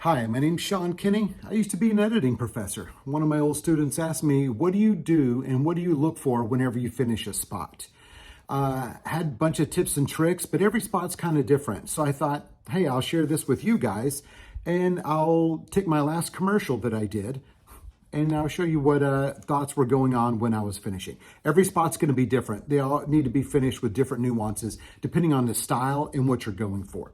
Hi, my name's ChristianeKinney. I used to be an editing professor. One of my old students asked me, what do you do and what do you look for whenever you finish a spot? Had a bunch of tips and tricks, but every spot's kind of different. So I thought, hey, I'll share this with you guys and I'll take my last commercial that I did and I'll show you what thoughts were going on when I was finishing. Every spot's going to be different. They all need to be finished with different nuances depending on the style and what you're going for.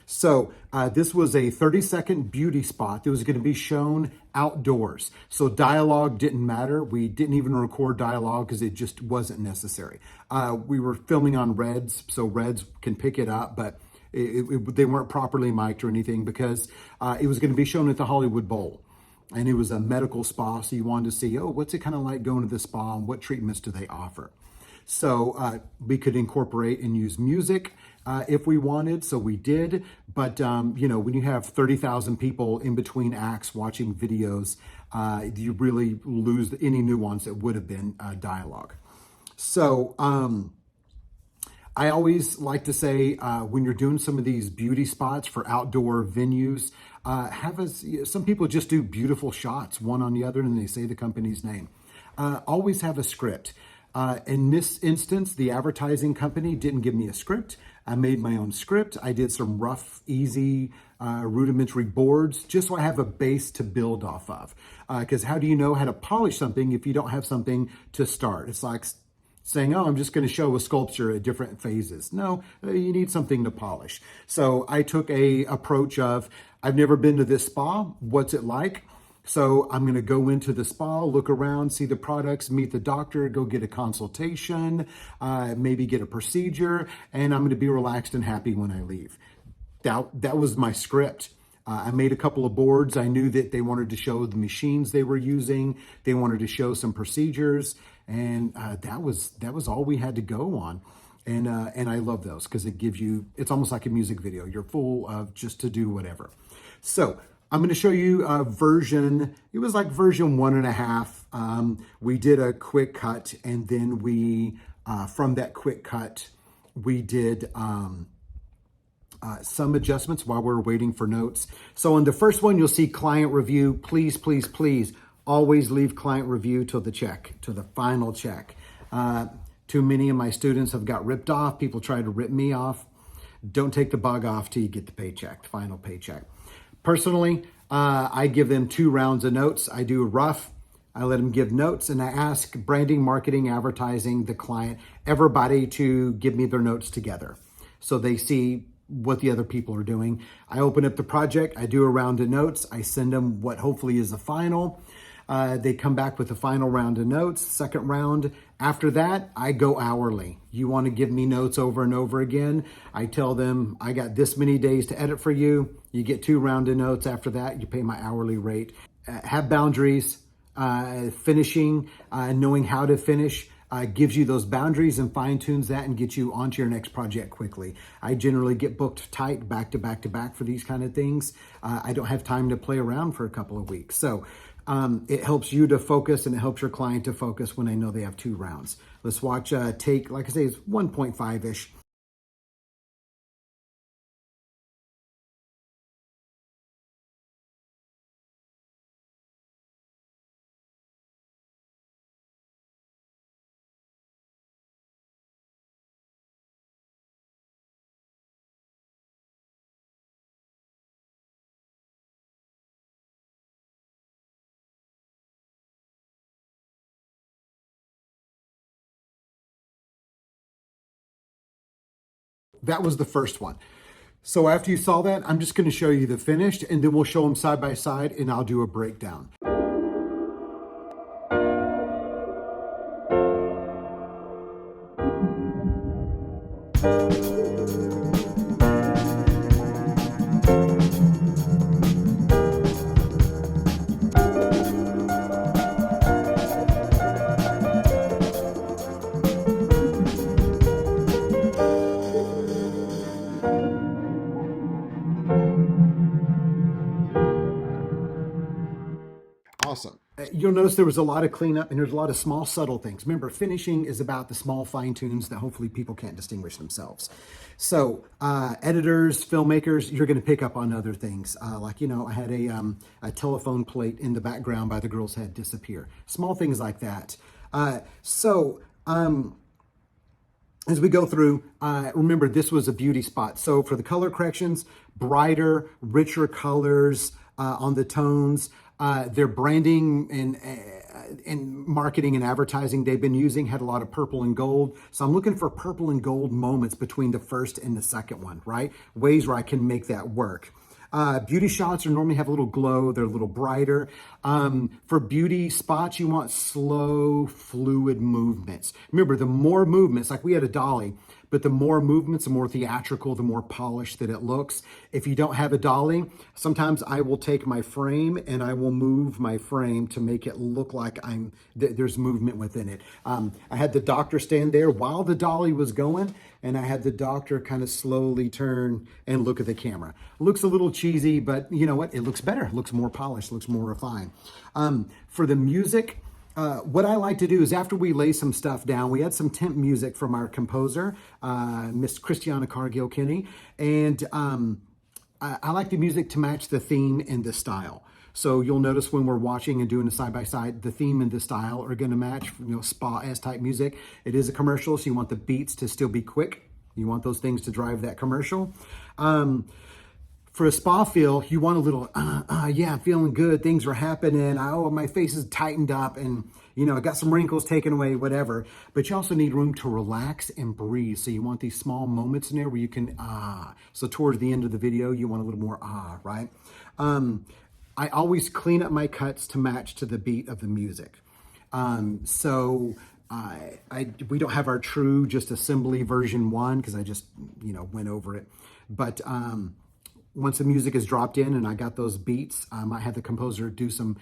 So this was a 30-second beauty spot that was going to be shown outdoors. So dialogue didn't matter. We didn't even record dialogue because it just wasn't necessary. We were filming on Reds, so Reds can pick it up, but they weren't properly mic'd or anything because it was going to be shown at the Hollywood Bowl. And it was a medical spa, so you wanted to see, oh, what's it kind of like going to the spa and what treatments do they offer? So we could incorporate and use music if we wanted, so we did. But, you know, when you have 30,000 people in between acts watching videos, you really lose any nuance that would have been dialogue. So I always like to say when you're doing some of these beauty spots for outdoor venues, some people just do beautiful shots, one on the other, and they say the company's name. Always have a script. In this instance, the advertising company didn't give me a script. I made my own script. I did some rough, easy, rudimentary boards just so I have a base to build off of. Because how do you know how to polish something if you don't have something to start? It's like saying, oh, I'm just going to show a sculpture at different phases. No, you need something to polish. So I took a approach of, I've never been to this spa. What's it like? So I'm going to go into the spa, look around, see the products, meet the doctor, go get a consultation, maybe get a procedure, and I'm going to be relaxed and happy when I leave. That was my script. I made a couple of boards. I knew that they wanted to show the machines they were using. They wanted to show some procedures, and that was all we had to go on. And I love those because it gives you, it's almost like a music video. You're full of just to do whatever. So I'm going to show you a version. It was like version 1.5. We did a quick cut, and then we, from that quick cut, we did some adjustments while we're waiting for notes. So in the first one, you'll see client review. Please, please, please always leave client review till the final check. Too many of my students have got ripped off. People try to rip me off. Don't take the bug off till you get the paycheck, the final paycheck. Personally, I give them 2 rounds of notes. I do a rough, I let them give notes, and I ask branding, marketing, advertising, the client, everybody to give me their notes together so they see what the other people are doing. I open up the project, I do a round of notes, I send them what hopefully is the final. They come back with the final round of notes, second round. After that, I go hourly. You want to give me notes over and over again. I tell them, I got this many days to edit for you. You get 2 round of notes. After that, you pay my hourly rate. Have boundaries. Finishing, knowing how to finish gives you those boundaries and fine tunes that and gets you onto your next project quickly. I generally get booked tight back to back to back for these kind of things. I don't have time to play around for a couple of weeks. So it helps you to focus and it helps your client to focus when they know they have 2 rounds. Let's watch take, like I say, it's 1.5-ish. That was the first one. So after you saw that, I'm just going to show you the finished, and then we'll show them side by side, and I'll do a breakdown. Awesome. You'll notice there was a lot of cleanup and there's a lot of small, subtle things. Remember, finishing is about the small fine tunes that hopefully people can't distinguish themselves. So editors, filmmakers, you're going to pick up on other things. Like, I had a telephone plate in the background by the girl's head disappear. Small things like that. As we go through, remember, this was a beauty spot. So for the color corrections, brighter, richer colors on the tones. Their branding and marketing and advertising they've been using had a lot of purple and gold. So I'm looking for purple and gold moments between the first and the second one, right? Ways where I can make that work. Beauty shots are normally have a little glow. They're a little brighter. For beauty spots, you want slow, fluid movements. Remember, the more movements, like we had a dolly, but the more movements, the more theatrical, the more polished that it looks. If you don't have a dolly, sometimes I will take my frame and I will move my frame to make it look like there's movement within it. I had the doctor stand there while the dolly was going, and I had the doctor kind of slowly turn and look at the camera. It looks a little cheesy, but you know what? It looks better. It looks more polished, looks more refined. For the music, what I like to do is after we lay some stuff down, we had some temp music from our composer, Miss ChristianeCargill, and I like the music to match the theme and the style. So you'll notice when we're watching and doing a side-by-side, the theme and the style are going to match, spa-esque type music. It is a commercial, so you want the beats to still be quick. You want those things to drive that commercial. For a spa feel, you want a little, yeah, I'm feeling good. Things are happening. My face is tightened up and, I got some wrinkles taken away, whatever. But you also need room to relax and breathe. So you want these small moments in there where you can, So towards the end of the video, you want a little more, right? I always clean up my cuts to match to the beat of the music. We don't have our true just assembly version 1 because I just, went over it. But, once the music is dropped in and I got those beats, I had the composer do some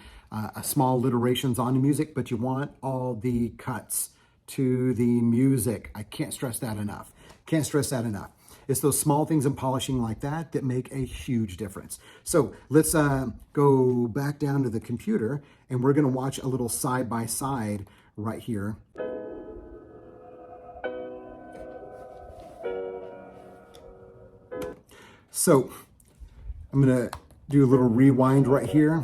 small alliterations on the music, but you want all the cuts to the music. I can't stress that enough. It's those small things in polishing like that make a huge difference. So let's go back down to the computer and we're gonna watch a little side-by-side right here. So I'm gonna do a little rewind right here.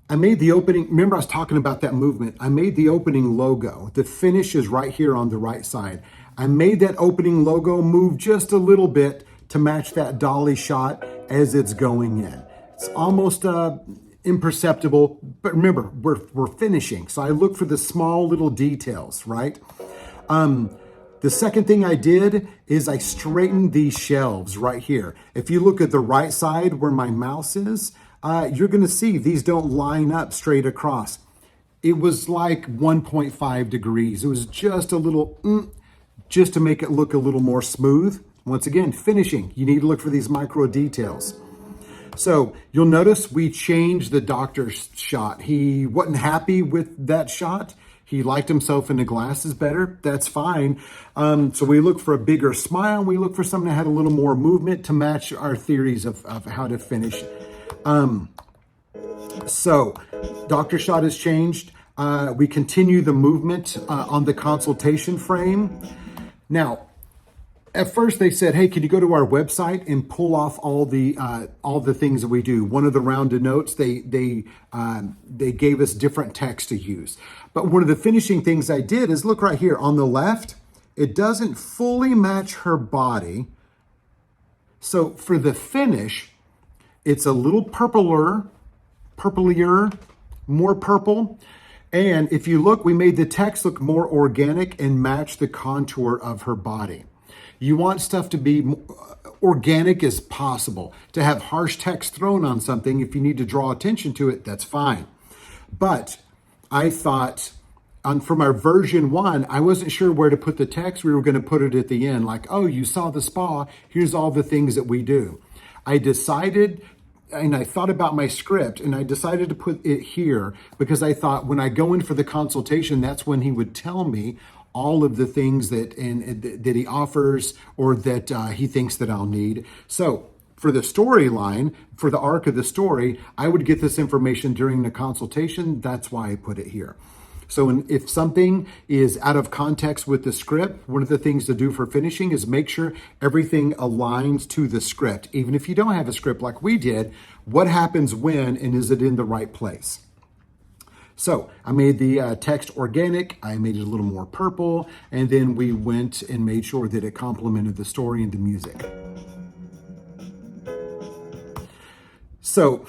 I made the opening, remember I was talking about that movement. I made the opening logo. The finish is right here on the right side. I made that opening logo move just a little bit to match that dolly shot as it's going in. It's almost imperceptible, but remember, we're finishing. So I look for the small little details, right? The second thing I did is I straightened these shelves right here. If you look at the right side where my mouse is, you're gonna see these don't line up straight across. It was like 1.5 degrees. It was just a little, just to make it look a little more smooth. Once again, finishing. You need to look for these micro details. So you'll notice we changed the doctor's shot. He wasn't happy with that shot. He liked himself in the glasses better. That's fine. So we look for a bigger smile. We look for something that had a little more movement to match our theories of how to finish. So doctor shot has changed. We continue the movement on the consultation frame. Now, at first they said, hey, can you go to our website and pull off all the things that we do? One of the rounded notes, they gave us different text to use. But one of the finishing things I did is look right here on the left, it doesn't fully match her body. So for the finish, it's a little purplier, more purple. And if you look, we made the text look more organic and match the contour of her body. You want stuff to be organic as possible. To have harsh text thrown on something, if you need to draw attention to it, that's fine. But I thought, from our version 1, I wasn't sure where to put the text. We were going to put it at the end, like, oh, you saw the spa. Here's all the things that we do. I decided, and I thought about my script, and I decided to put it here because I thought when I go in for the consultation, that's when he would tell me all of the things that he offers or that he thinks that I'll need. So For the storyline, for the arc of the story, I would get this information during the consultation. That's why I put it here. So if something is out of context with the script, one of the things to do for finishing is make sure everything aligns to the script. Even if you don't have a script like we did, what happens when, and is it in the right place? So I made the text organic, I made it a little more purple, and then we went and made sure that it complemented the story and the music. So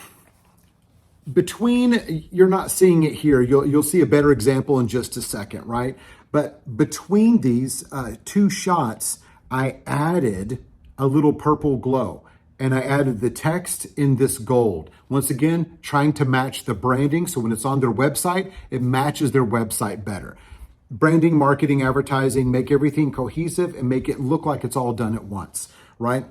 between, you're not seeing it here, you'll see a better example in just a second, right? But between these two shots, I added a little purple glow. And I added the text in this gold. Once again, trying to match the branding. So when it's on their website, it matches their website better. Branding, marketing, advertising, make everything cohesive and make it look like it's all done at once, right?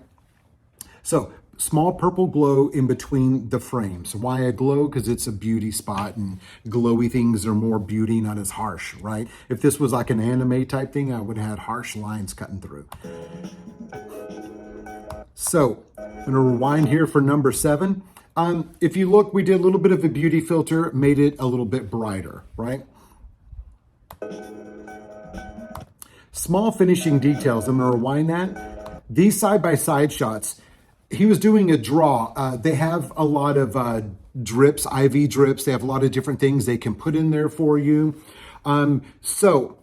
So small purple glow in between the frames. Why a glow? Because it's a beauty spot and glowy things are more beauty, not as harsh, right? If this was like an anime type thing, I would have had harsh lines cutting through. So I'm going to rewind here for number 7. If you look, we did a little bit of a beauty filter, made it a little bit brighter, right? Small finishing details. I'm going to rewind that. These side-by-side shots, he was doing a draw. They have a lot of drips, IV drips. They have a lot of different things they can put in there for you. So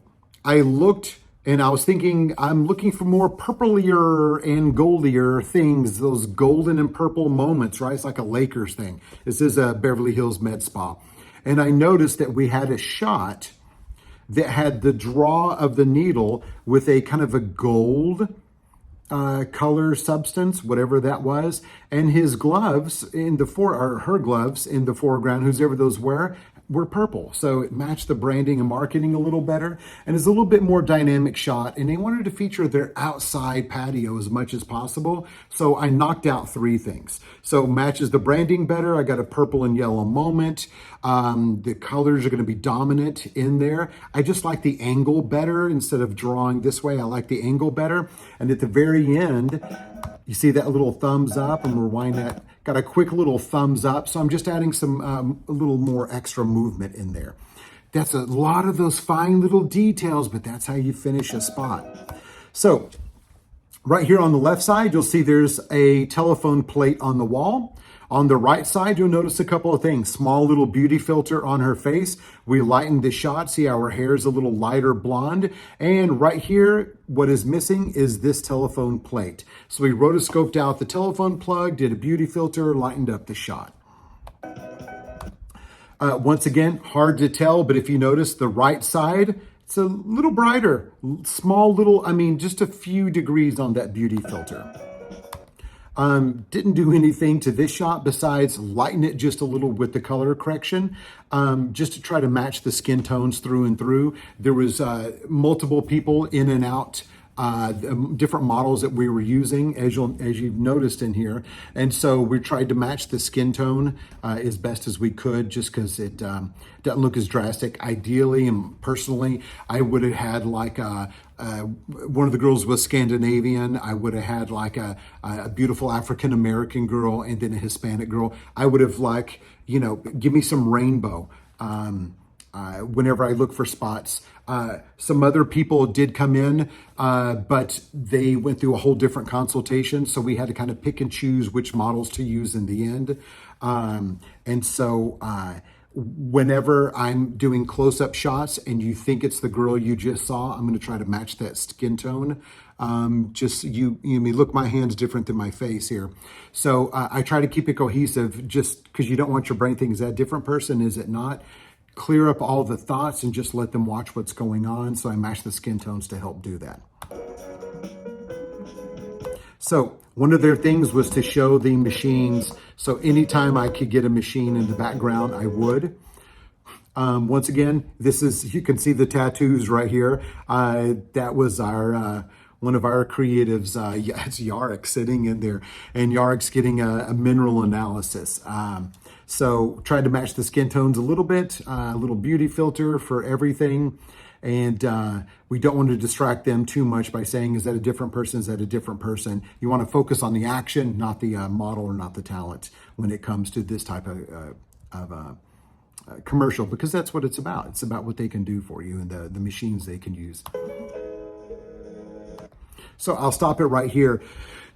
I looked and I was thinking, I'm looking for more purplier and goldier things, those golden and purple moments, right? It's like a Lakers thing. This is a Beverly Hills Med Spa. And I noticed that we had a shot that had the draw of the needle with a kind of a gold color substance, whatever that was. And his gloves in the her gloves in the foreground, whoever those were purple. So it matched the branding and marketing a little better. And it's a little bit more dynamic shot. And they wanted to feature their outside patio as much as possible. So I knocked out 3 things. So matches the branding better. I got a purple and yellow moment. The colors are going to be dominant in there. I just like the angle better. Instead of drawing this way, I like the angle better. And at the very end, you see that little thumbs up, and rewind that. Got a quick little thumbs up. So I'm just adding some a little more extra movement in there. That's a lot of those fine little details, but that's how you finish a spot. So right here on the left side, you'll see there's a telephone plate on the wall. On the right side, you'll notice a couple of things. Small little beauty filter on her face. We lightened the shot. See how her hair is a little lighter blonde. And right here, what is missing is this telephone plate. So we rotoscoped out the telephone plug, did a beauty filter, lightened up the shot. Once again, hard to tell, but if you notice the right side, it's a little brighter. Small little, just a few degrees on that beauty filter. Didn't do anything to this shot besides lighten it just a little with the color correction, just to try to match the skin tones through and through. There was multiple people in and out, different models that we were using, as you've noticed in here. And so we tried to match the skin tone as best as we could, just because it doesn't look as drastic. Ideally and personally, I would have had like one of the girls was Scandinavian. I would have had like a beautiful African-American girl and then a Hispanic girl. I would have give me some rainbow whenever I look for spots. Some other people did come in, but they went through a whole different consultation. So we had to kind of pick and choose which models to use in the end. And so whenever I'm doing close-up shots and you think it's the girl you just saw, I'm going to try to match that skin tone. Look, my hand's different than my face here. So I try to keep it cohesive, just because you don't want your brain thinking, is that a different person? Is it not? Clear up all the thoughts and just let them watch what's going on. So I match the skin tones to help do that. So one of their things was to show the machines. So anytime I could get a machine in the background, I would. Once again, you can see the tattoos right here. That was our one of our creatives. It's Yarrick sitting in there, and Yarrick's getting a mineral analysis. So tried to match the skin tones a little bit, a little beauty filter for everything. And we don't want to distract them too much by saying, is that a different person? Is that a different person? You want to focus on the action, not the model or not the talent when it comes to this type of commercial, because that's what it's about. It's about what they can do for you and the machines they can use. So I'll stop it right here.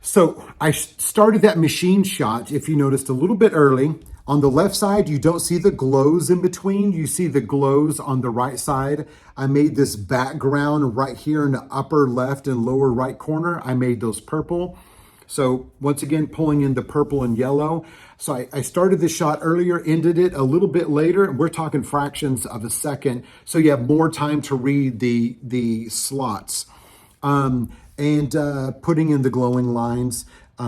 So I started that machine shot, if you noticed, a little bit early. On the left side, you don't see the glows in between. You see the glows on the right side. I made this background right here in the upper left and lower right corner. I made those purple. So once again, pulling in the purple and yellow. So I started the shot earlier, ended it a little bit later. We're talking fractions of a second. So you have more time to read the slots. And putting in the glowing lines. We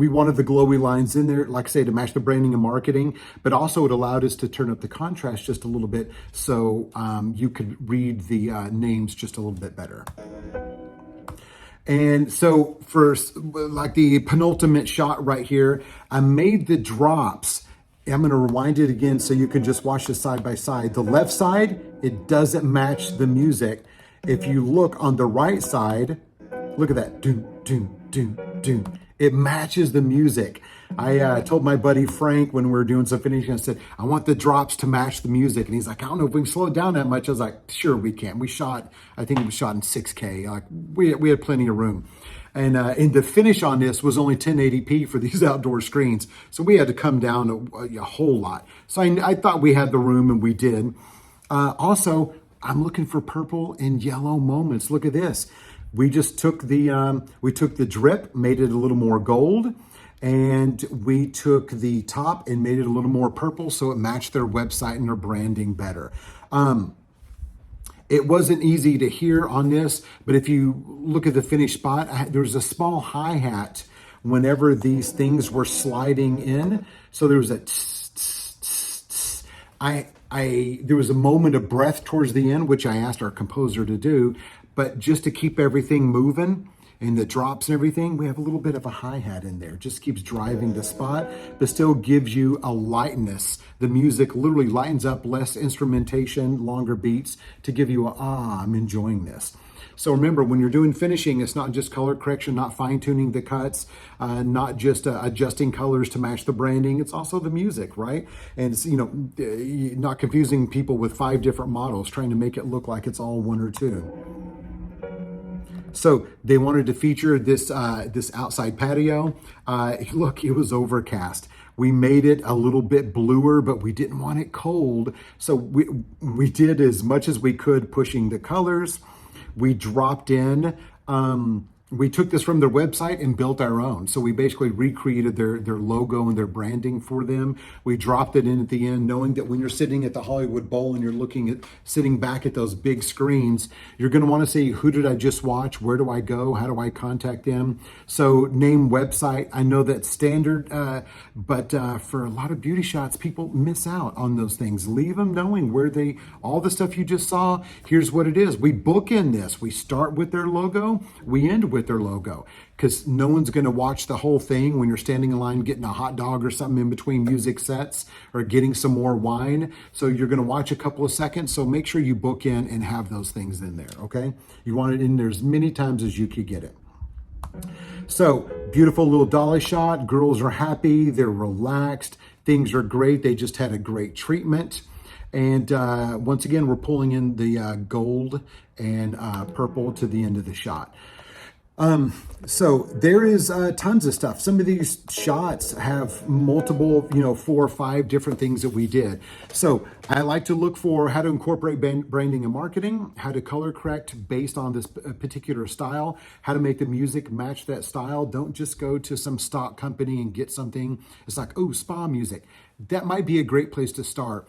wanted the glowy lines in there, like I say, to match the branding and marketing, but also it allowed us to turn up the contrast just a little bit so you could read the names just a little bit better. And so for like the penultimate shot right here, I made the drops. I'm going to rewind it again so you can just watch this side by side. The left side, it doesn't match the music. If you look on the right side, look at that. Doom, doom, doom, doom. It matches the music. I told my buddy Frank when we were doing some finishing, I said, I want the drops to match the music. And he's like, I don't know if we can slow it down that much. I was like, sure we can. We shot, I think it was shot in 6K. Like we had plenty of room. And the finish on this was only 1080p for these outdoor screens. So we had to come down a whole lot. So I thought we had the room, and we did. Also, I'm looking for purple and yellow moments. Look at this. We just took the drip, made it a little more gold, and we took the top and made it a little more purple so it matched their website and their branding better. It wasn't easy to hear on this, but if you look at the finished spot, there was a small hi-hat whenever these things were sliding in. So there was a tss, tss, tss, tss. There was a moment of breath towards the end, which I asked our composer to do, but just to keep everything moving and the drops and everything, we have a little bit of a hi-hat in there. Just keeps driving the spot, but still gives you a lightness. The music literally lightens up, less instrumentation, longer beats to give you I'm enjoying this. So remember, when you're doing finishing, it's not just color correction, not fine-tuning the cuts, not just adjusting colors to match the branding. It's also the music, right? And it's, not confusing people with 5 different models, trying to make it look like it's all 1 or 2. So they wanted to feature this outside patio. Look, it was overcast. We made it a little bit bluer, but we didn't want it cold. So we did as much as we could pushing the colors. We dropped in, we took this from their website and built our own. So we basically recreated their logo and their branding for them. We dropped it in at the end, knowing that when you're sitting at the Hollywood Bowl and you're sitting back at those big screens, you're going to want to say, who did I just watch? Where do I go? How do I contact them? So name, website. I know that's standard, but for a lot of beauty shots, people miss out on those things. Leave them knowing all the stuff you just saw, here's what it is. We bookend this. We start with their logo. We end with their logo, because no one's going to watch the whole thing when you're standing in line getting a hot dog or something in between music sets or getting some more wine. So you're going to watch a couple of seconds. So make sure you book in and have those things in there. Okay. You want it in there as many times as you could get it. So beautiful little dolly shot. Girls are happy. They're relaxed. Things are great. They just had a great treatment. And once again, we're pulling in the gold and purple to the end of the shot. So there is tons of stuff. Some of these shots have multiple, 4 or 5 different things that we did. So I like to look for how to incorporate branding and marketing, how to color correct based on this particular style, how to make the music match that style. Don't just go to some stock company and get something. It's like, oh, spa music. That might be a great place to start.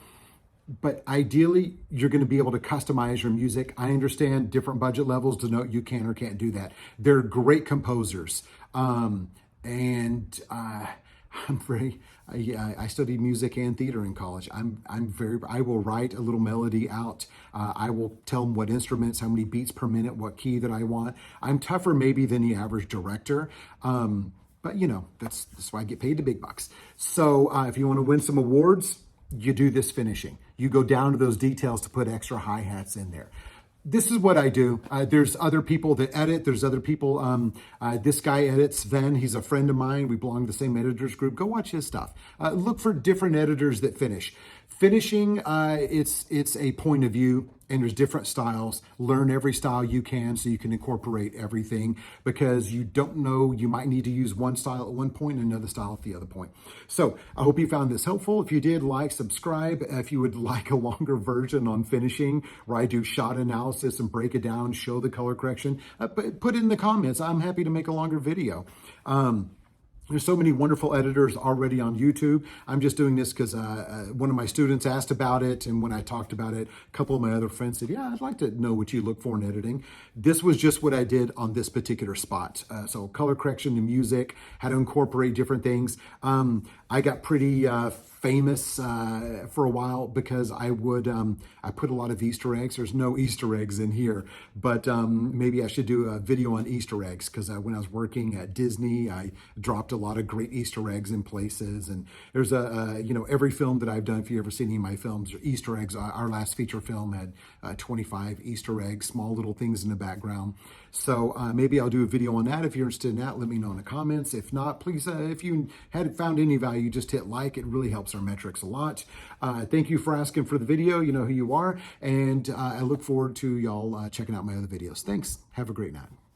But ideally, you're going to be able to customize your music. I understand different budget levels denote you can or can't do that. They're great composers. I studied music and theater in college. I will write a little melody out. I will tell them what instruments, how many beats per minute, what key that I want. I'm tougher maybe than the average director. But that's why I get paid the big bucks. So if you want to win some awards, you do this finishing. You go down to those details to put extra hi-hats in there. This is what I do. There's other people that edit. There's other people. This guy edits, Sven. He's a friend of mine. We belong to the same editors group. Go watch his stuff. Look for different editors that finish. Finishing, it's a point of view, and there's different styles. Learn every style you can so you can incorporate everything, because you don't know, you might need to use one style at one point and another style at the other point. So I hope you found this helpful. If you did, like, subscribe. If you would like a longer version on finishing, where I do shot analysis and break it down, show the color correction, put it in the comments. I'm happy to make a longer video. There's so many wonderful editors already on YouTube. I'm just doing this because one of my students asked about it, and when I talked about it, a couple of my other friends said, yeah, I'd like to know what you look for in editing. This was just what I did on this particular spot. So color correction and music, how to incorporate different things. I got pretty famous for a while because I put a lot of Easter eggs. There's no Easter eggs in here, but maybe I should do a video on Easter eggs, because when I was working at Disney, I dropped a lot of great Easter eggs in places. And there's every film that I've done, if you ever seen any of my films, are Easter eggs. Our last feature film had 25 Easter eggs, small little things in the background. So maybe I'll do a video on that. If you're interested in that, let me know in the comments. If not, please, if you had found any value, just hit like. It really helps our metrics a lot. Thank you for asking for the video. You know who you are. And I look forward to y'all checking out my other videos. Thanks. Have a great night.